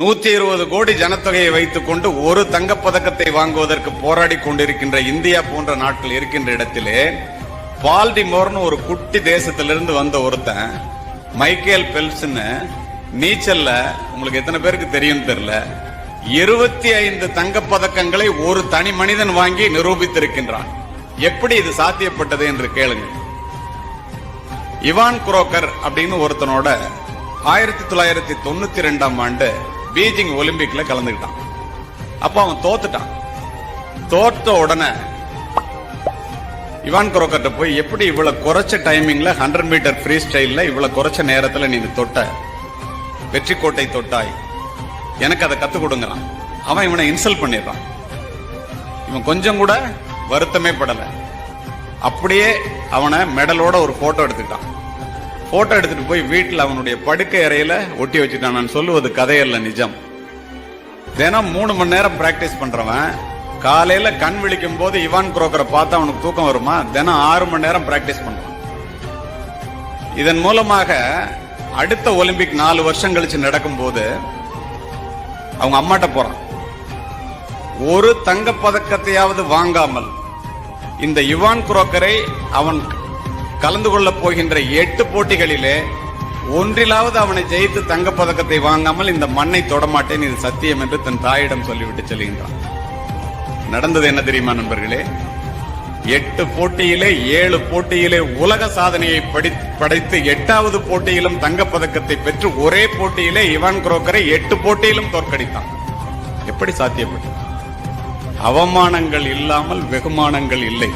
120 கோடி ஜனத்தொகையை வைத்துக் கொண்டு ஒரு தங்கப்பதக்கத்தை வாங்குவதற்கு போராடி கொண்டிருக்கின்ற இந்தியா போன்ற நாட்கள் இருக்கின்ற இடத்திலே பால்டிமோர்னு ஒரு குட்டி தேசத்திலிருந்து வந்த ஒருத்தன் மைக்கேல் பெல்ஸ்ன்னு நீச்சல்ல உங்களுக்கு எத்தனை பேருக்கு தெரியும் தெரியல 25 தங்கப்பதக்கங்களை ஒரு தனி மனிதன் வாங்கி நிரூபித்திருக்கின்றான். எப்படி இது சாத்தியப்பட்டது என்று கேளுங்க. இவான் குரோக்கர் அப்படின்னு ஒருத்தனோட 1992ஆம் ஆண்டு பீஜிங் ஒலிம்பிக்ல கலந்துக்கிட்டான். அப்ப அவன் தோத்துட்டான். தோற்ற உடனே இவான் குரோக்கர்ட்ட போய் எப்படி இவ்வளவு குறைச்ச டைமிங்ல 100 மீட்டர் ஃப்ரீ ஸ்டைல்ல இவ்வளவு குறைச்ச நேரத்துல நீங்க தொட்ட வெற்றி கோட்டை தொட்டாய், எனக்கு அதை கத்து கொடுங்கறான். அவன் இவனை இன்சல்ட் பண்ணிடுறான். இவன் கொஞ்சம் கூட வருத்தமே படல. அப்படியே அவனை மெடலோட ஒரு போட்டோ எடுத்துக்கிட்டான். போட்டோ எடுத்துட்டு போய் வீட்டில் அவனுடைய படுக்கை அறையில ஒட்டி வச்சுட்டான். நான் சொல்லுவது கதையல்ல, நிஜம். தினம் 3 மணி நேரம் பிராக்டிஸ் பண்றவன் காலையில கண் விழிக்கும் போது இவான் குரோக்கரை பார்த்தா அவனுக்கு தூக்கம் வருமா? தினம் 6 மணி நேரம் பிராக்டிஸ் பண்றான். இதன் மூலமாக அடுத்த ஒலிம்பிக் 4 வருஷம் கழிச்சு நடக்கும் போது அவங்க அம்மாட்ட போறான். ஒரு தங்க பதக்கத்தையாவது வாங்காமல் இந்த இவான் குரோக்கரை அவன் கலந்து கொள்ள போகின்ற 8 போட்டிகளிலே ஒன்றிலாவது அவனை ஜெயித்து தங்க பதக்கத்தை வாங்காமல் இந்த மண்ணை தொடமாட்டேன், இது சத்தியம் என்று தன் தாயிடம் சொல்லிவிட்டு செல்கின்றான். நடந்தது என்ன தெரியுமா நண்பர்களே? 8 போட்டியிலே 7 போட்டியிலே உலக சாதனையை படைத்து 8வது போட்டியிலும் தங்கப்பதக்கத்தை பெற்று ஒரே போட்டியிலே இவான் குரோக்கரை 8 போட்டியிலும் தோற்கடித்தான். எப்படி சாத்தியப்பட்டது? அவமானங்கள் இல்லாமல் வெகுமானங்கள் இல்லை.